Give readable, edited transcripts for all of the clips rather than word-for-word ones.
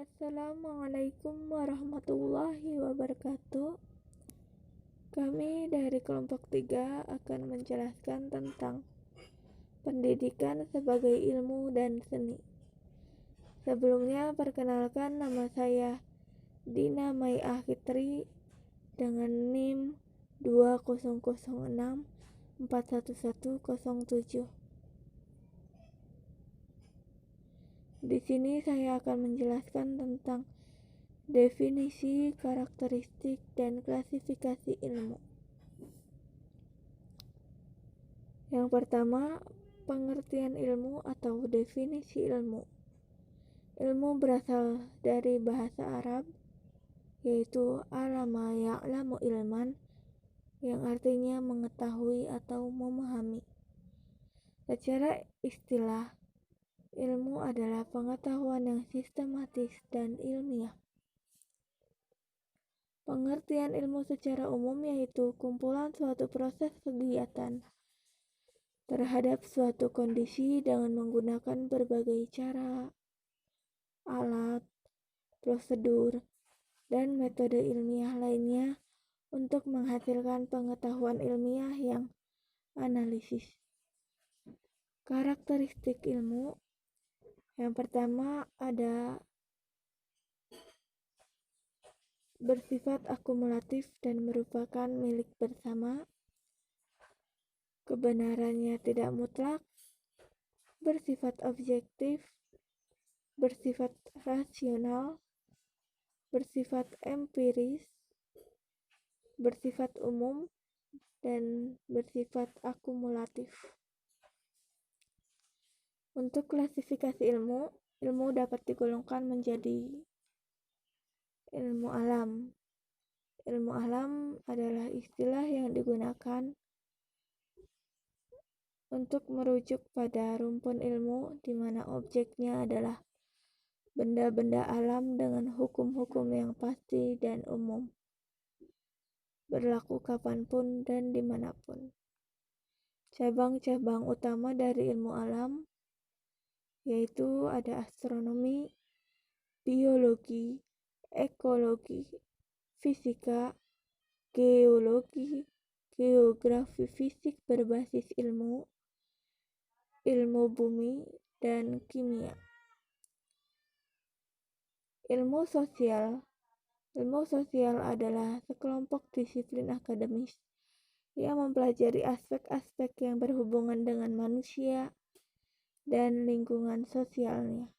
Assalamualaikum warahmatullahi wabarakatuh. Kami dari kelompok 3 akan menjelaskan tentang pendidikan sebagai ilmu dan seni. Sebelumnya, perkenalkan, nama saya Dina Maiah Fitri dengan NIM 2006411107. Di sini saya akan menjelaskan tentang definisi, karakteristik, dan klasifikasi ilmu. Yang pertama, pengertian ilmu atau definisi ilmu. Ilmu berasal dari bahasa Arab, yaitu alama ya'lamu ilman, yang artinya mengetahui atau memahami. Secara istilah, ilmu adalah pengetahuan yang sistematis dan ilmiah. Pengertian ilmu secara umum yaitu kumpulan suatu proses kegiatan terhadap suatu kondisi dengan menggunakan berbagai cara, alat, prosedur, dan metode ilmiah lainnya untuk menghasilkan pengetahuan ilmiah yang analisis. Karakteristik ilmu yang pertama ada bersifat akumulatif dan merupakan milik bersama, kebenarannya tidak mutlak, bersifat objektif, bersifat rasional, bersifat empiris, bersifat umum, dan bersifat akumulatif. Untuk klasifikasi ilmu dapat digolongkan menjadi ilmu alam. Ilmu alam adalah istilah yang digunakan untuk merujuk pada rumpun ilmu di mana objeknya adalah benda-benda alam dengan hukum-hukum yang pasti dan umum, berlaku kapanpun dan dimanapun. Cabang-cabang utama dari ilmu alam yaitu ada astronomi, biologi, ekologi, fisika, geologi, geografi fisik berbasis ilmu bumi, dan kimia. Ilmu sosial adalah sekelompok disiplin akademis yang mempelajari aspek-aspek yang berhubungan dengan manusia dan lingkungan sosialnya.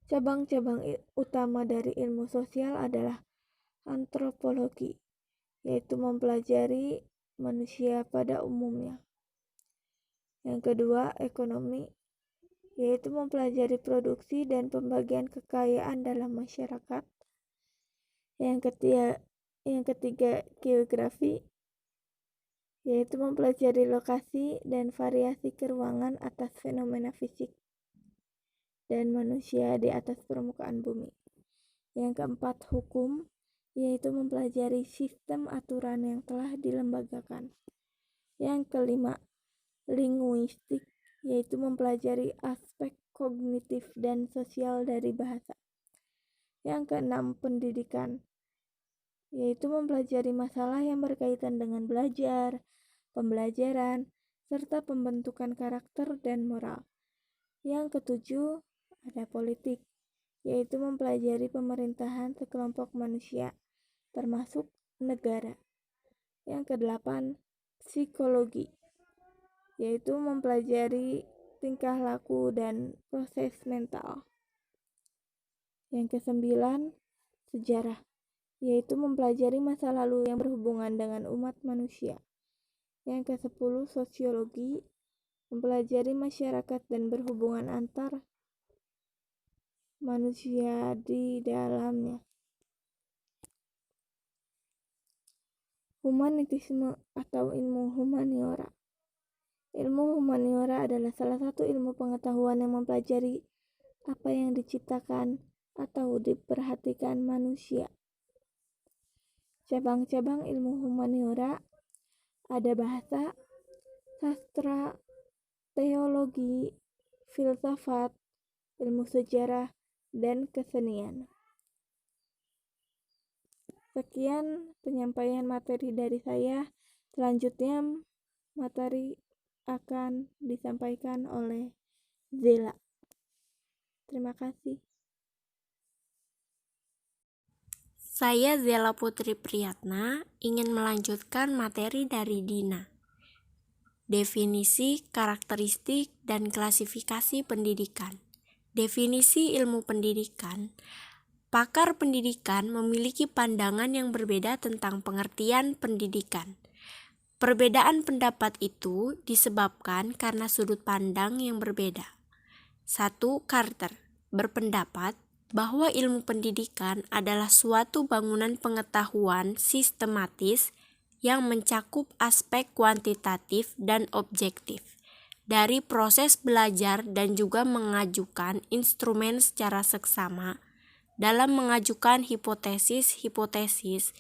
Cabang-cabang utama dari ilmu sosial adalah antropologi, yaitu mempelajari manusia pada umumnya. Yang kedua, ekonomi, yaitu mempelajari produksi dan pembagian kekayaan dalam masyarakat. Yang ketiga, geografi, yaitu mempelajari lokasi dan variasi keruangan atas fenomena fisik dan manusia di atas permukaan bumi. Yang keempat, hukum, yaitu mempelajari sistem aturan yang telah dilembagakan. Yang kelima, linguistik, yaitu mempelajari aspek kognitif dan sosial dari bahasa. Yang keenam, pendidikan, yaitu mempelajari masalah yang berkaitan dengan belajar, pembelajaran, serta pembentukan karakter dan moral. Yang ketujuh, ada politik, yaitu mempelajari pemerintahan sekelompok manusia, termasuk negara. Yang kedelapan, psikologi, yaitu mempelajari tingkah laku dan proses mental. Yang kesembilan, sejarah, yaitu mempelajari masa lalu yang berhubungan dengan umat manusia. Yang ke-10, sosiologi, mempelajari masyarakat dan berhubungan antar manusia di dalamnya. Humanitisme atau ilmu humaniora. Ilmu humaniora adalah salah satu ilmu pengetahuan yang mempelajari apa yang diciptakan atau diperhatikan manusia. Cabang-cabang ilmu humaniora ada bahasa, sastra, teologi, filsafat, ilmu sejarah, dan kesenian. Sekian penyampaian materi dari saya. Selanjutnya materi akan disampaikan oleh Zela. Terima kasih. Saya Zela Putri Priyatna ingin melanjutkan materi dari Dina. Definisi, karakteristik, dan klasifikasi pendidikan. Definisi ilmu pendidikan. Pakar pendidikan memiliki pandangan yang berbeda tentang pengertian pendidikan. Perbedaan pendapat itu disebabkan karena sudut pandang yang berbeda. 1. Carter berpendapat bahwa ilmu pendidikan adalah suatu bangunan pengetahuan sistematis yang mencakup aspek kuantitatif dan objektif dari proses belajar dan juga mengajukan instrumen secara seksama dalam mengajukan hipotesis-hipotesis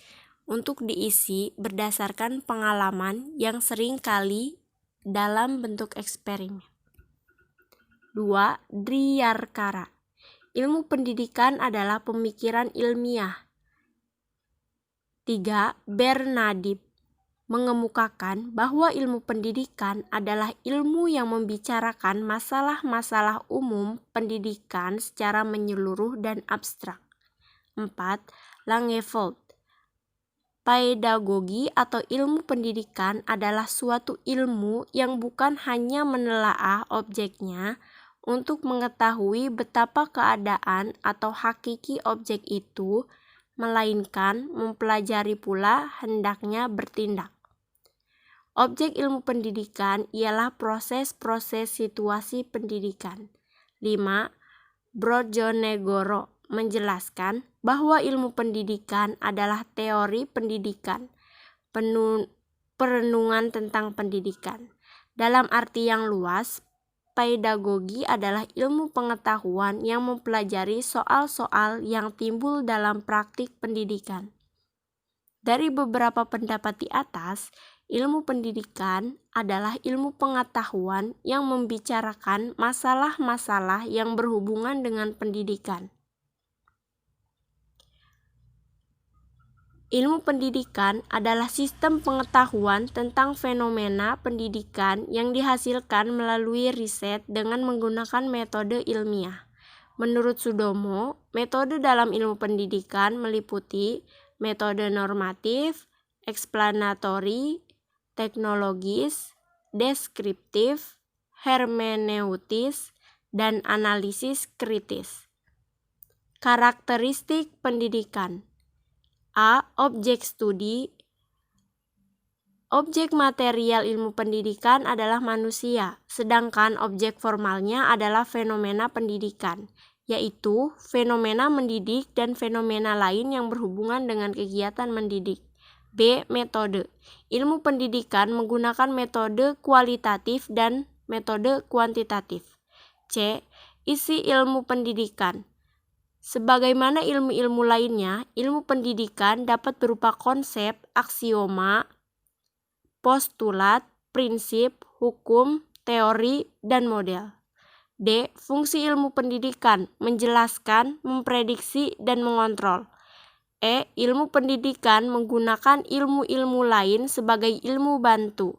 untuk diisi berdasarkan pengalaman yang sering kali dalam bentuk eksperimen. 2. Driyarkara. Ilmu pendidikan adalah pemikiran ilmiah. 3. Bernadib mengemukakan bahwa ilmu pendidikan adalah ilmu yang membicarakan masalah-masalah umum pendidikan secara menyeluruh dan abstrak. 4. Langeveld. Pedagogi atau ilmu pendidikan adalah suatu ilmu yang bukan hanya menelaah objeknya untuk mengetahui betapa keadaan atau hakiki objek itu, melainkan mempelajari pula hendaknya bertindak. Objek ilmu pendidikan ialah proses-proses situasi pendidikan. 5. Brojonegoro menjelaskan bahwa ilmu pendidikan adalah teori pendidikan, perenungan tentang pendidikan. Dalam arti yang luas, pedagogi adalah ilmu pengetahuan yang mempelajari soal-soal yang timbul dalam praktik pendidikan. Dari beberapa pendapat di atas, ilmu pendidikan adalah ilmu pengetahuan yang membicarakan masalah-masalah yang berhubungan dengan pendidikan. Ilmu pendidikan adalah sistem pengetahuan tentang fenomena pendidikan yang dihasilkan melalui riset dengan menggunakan metode ilmiah. Menurut Sudomo, metode dalam ilmu pendidikan meliputi metode normatif, eksplanatori, teknologis, deskriptif, hermeneutis, dan analisis kritis. Karakteristik pendidikan. A. Objek studi. Objek material ilmu pendidikan adalah manusia, sedangkan objek formalnya adalah fenomena pendidikan, yaitu fenomena mendidik dan fenomena lain yang berhubungan dengan kegiatan mendidik. B. Metode. Ilmu pendidikan menggunakan metode kualitatif dan metode kuantitatif. C. Isi ilmu pendidikan. Sebagaimana ilmu-ilmu lainnya, ilmu pendidikan dapat berupa konsep, aksioma, postulat, prinsip, hukum, teori, dan model. D. Fungsi ilmu pendidikan, menjelaskan, memprediksi, dan mengontrol. E. Ilmu pendidikan menggunakan ilmu-ilmu lain sebagai ilmu bantu.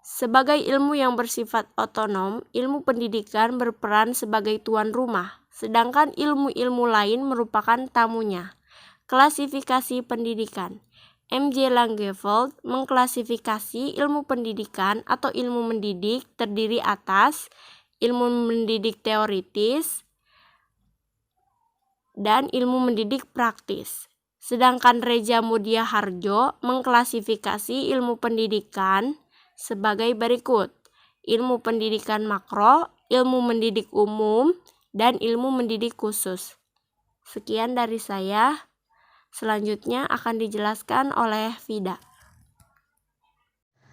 Sebagai ilmu yang bersifat otonom, ilmu pendidikan berperan sebagai tuan rumah, sedangkan ilmu-ilmu lain merupakan tamunya. Klasifikasi pendidikan. M.J. Langeveld mengklasifikasi ilmu pendidikan atau ilmu mendidik terdiri atas ilmu mendidik teoritis dan ilmu mendidik praktis. Sedangkan Reja Mudia Harjo mengklasifikasi ilmu pendidikan sebagai berikut: ilmu pendidikan makro, ilmu mendidik umum, dan ilmu mendidik khusus. Sekian dari saya. Selanjutnya akan dijelaskan oleh Vida.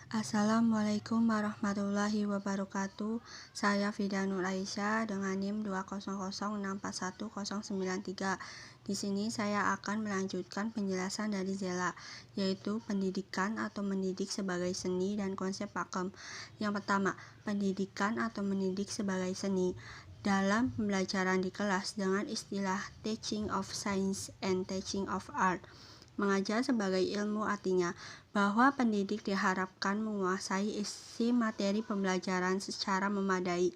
Assalamualaikum warahmatullahi wabarakatuh. Saya Vida Nur Aisyah dengan NIM 200641093. Di sini saya akan melanjutkan penjelasan dari Zela, yaitu pendidikan atau mendidik sebagai seni dan konsep pakem. Yang pertama, pendidikan atau mendidik sebagai seni. dalam pembelajaran di kelas dengan istilah teaching of science and teaching of art. Mengajar sebagai ilmu artinya bahwa pendidik diharapkan menguasai isi materi pembelajaran secara memadai,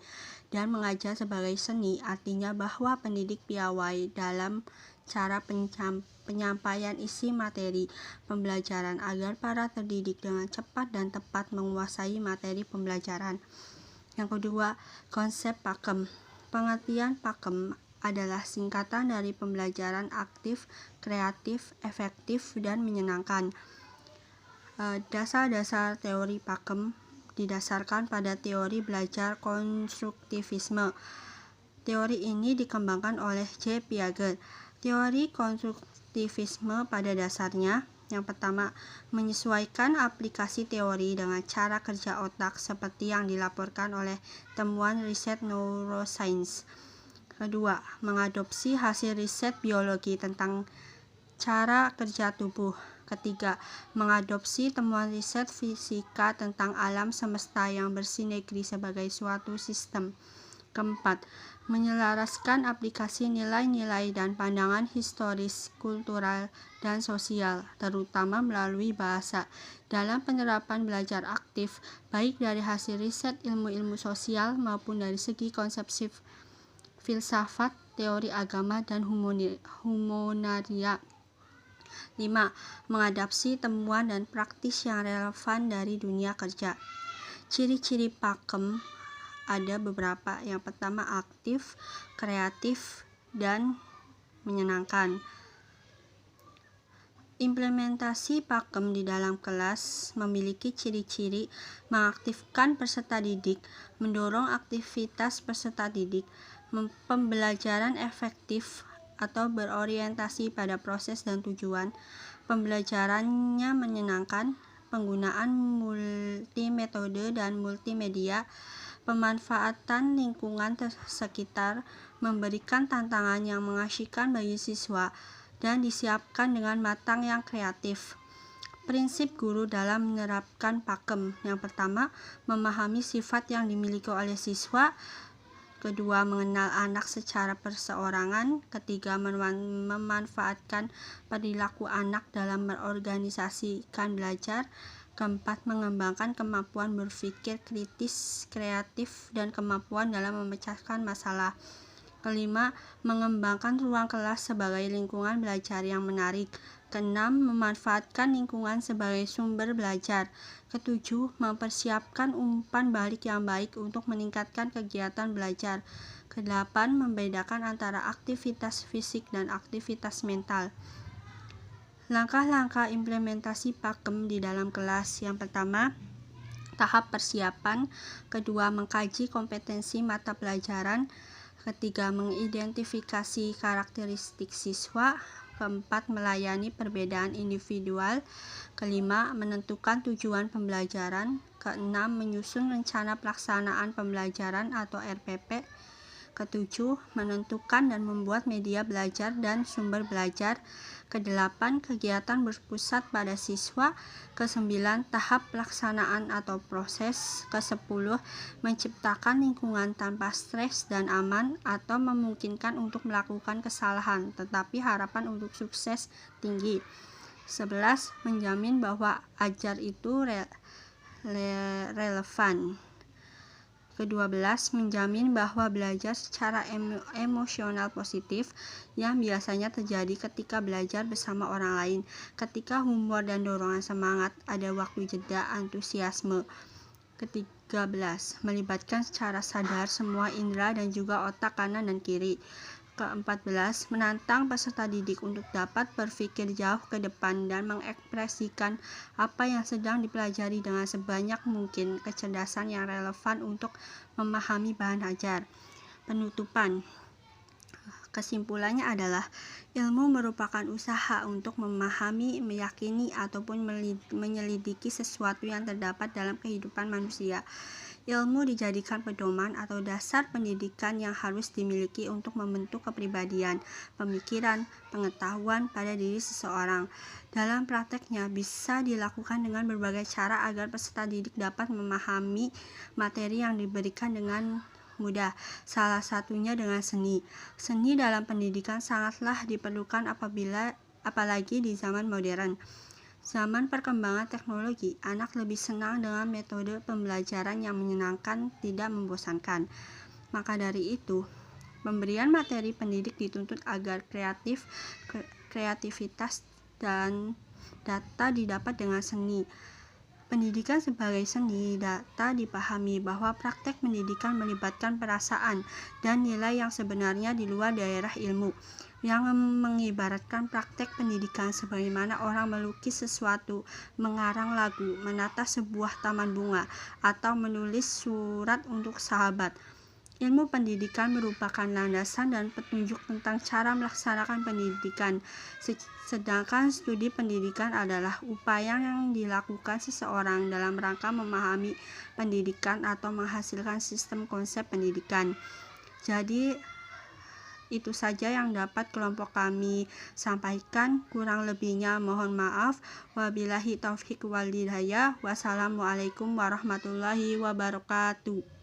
dan mengajar sebagai seni artinya bahwa pendidik piawai dalam cara penyampaian isi materi pembelajaran agar para terdidik dengan cepat dan tepat menguasai materi pembelajaran. Yang kedua, konsep pakem. Pengertian pakem adalah singkatan dari pembelajaran aktif, kreatif, efektif, dan menyenangkan. Dasar-dasar teori pakem didasarkan pada teori belajar konstruktivisme. Teori ini dikembangkan oleh J. Piaget. Teori konstruktivisme pada dasarnya, yang pertama, menyesuaikan aplikasi teori dengan cara kerja otak seperti yang dilaporkan oleh temuan riset neuroscience. Kedua, mengadopsi hasil riset biologi tentang cara kerja tubuh. Ketiga, mengadopsi temuan riset fisika tentang alam semesta yang bersinergi sebagai suatu sistem. Keempat, menyelaraskan aplikasi nilai-nilai dan pandangan historis, kultural, dan sosial, terutama melalui bahasa, dalam penerapan belajar aktif, baik dari hasil riset ilmu-ilmu sosial maupun dari segi konsepsi filsafat, teori agama, dan humonaria. 5. Mengadaptasi temuan dan praktis yang relevan dari dunia kerja. Ciri-ciri pakem ada beberapa. Yang pertama, aktif, kreatif, dan menyenangkan. Implementasi pakem di dalam kelas memiliki ciri-ciri mengaktifkan peserta didik, mendorong aktivitas peserta didik, pembelajaran efektif atau berorientasi pada proses dan tujuan, pembelajarannya menyenangkan, penggunaan multimetode dan multimedia, pemanfaatan lingkungan sekitar, memberikan tantangan yang mengasyikkan bagi siswa, dan disiapkan dengan matang yang kreatif. Prinsip guru dalam menerapkan pakem. Yang pertama, memahami sifat yang dimiliki oleh siswa. Kedua, mengenal anak secara perseorangan. Ketiga, memanfaatkan perilaku anak dalam berorganisasikan belajar. Keempat, mengembangkan kemampuan berpikir kritis, kreatif, dan kemampuan dalam memecahkan masalah. Kelima, mengembangkan ruang kelas sebagai lingkungan belajar yang menarik. Keenam, memanfaatkan lingkungan sebagai sumber belajar. Ketujuh, mempersiapkan umpan balik yang baik untuk meningkatkan kegiatan belajar. Kedelapan, membedakan antara aktivitas fisik dan aktivitas mental. Langkah-langkah implementasi pakem di dalam kelas. Yang pertama, tahap persiapan. Kedua, mengkaji kompetensi mata pelajaran. Ketiga, mengidentifikasi karakteristik siswa. Keempat, melayani perbedaan individual. Kelima, menentukan tujuan pembelajaran. Keenam, menyusun rencana pelaksanaan pembelajaran atau RPP. Ketujuh, menentukan dan membuat media belajar dan sumber belajar. Kedelapan, kegiatan berpusat pada siswa. Kesembilan, tahap pelaksanaan atau proses. Kesepuluh, menciptakan lingkungan tanpa stres dan aman atau memungkinkan untuk melakukan kesalahan, tetapi harapan untuk sukses tinggi. 11, menjamin bahwa ajar itu relevan. Ke-12, menjamin bahwa belajar secara emosional positif yang biasanya terjadi ketika belajar bersama orang lain, ketika humor dan dorongan semangat, ada waktu jeda, antusiasme. Ke-13, melibatkan secara sadar semua indera dan juga otak kanan dan kiri. Ke-14, menantang peserta didik untuk dapat berpikir jauh ke depan dan mengekspresikan apa yang sedang dipelajari dengan sebanyak mungkin kecerdasan yang relevan untuk memahami bahan ajar. Penutupan. Kesimpulannya adalah, ilmu merupakan usaha untuk memahami, meyakini, ataupun menyelidiki sesuatu yang terdapat dalam kehidupan manusia. Ilmu dijadikan pedoman atau dasar pendidikan yang harus dimiliki untuk membentuk kepribadian, pemikiran, pengetahuan pada diri seseorang. Dalam prakteknya bisa dilakukan dengan berbagai cara agar peserta didik dapat memahami materi yang diberikan dengan mudah, salah satunya dengan seni. Seni dalam pendidikan sangatlah diperlukan apalagi di zaman modern. Zaman perkembangan teknologi, anak lebih senang dengan metode pembelajaran yang menyenangkan, tidak membosankan. Maka dari itu, pemberian materi pendidik dituntut agar kreativitas dan data didapat dengan seni. Pendidikan sebagai seni, data dipahami bahwa praktek pendidikan melibatkan perasaan dan nilai yang sebenarnya di luar daerah ilmu, yang mengibaratkan praktek pendidikan sebagaimana orang melukis sesuatu, mengarang lagu, menata sebuah taman bunga, atau menulis surat untuk sahabat. Ilmu pendidikan merupakan landasan dan petunjuk tentang cara melaksanakan pendidikan, sedangkan studi pendidikan adalah upaya yang dilakukan seseorang dalam rangka memahami pendidikan atau menghasilkan sistem konsep pendidikan. Jadi, itu saja yang dapat kelompok kami sampaikan. Kurang lebihnya mohon maaf. Wabillahi taufik wal hidayah. Wassalamualaikum warahmatullahi wabarakatuh.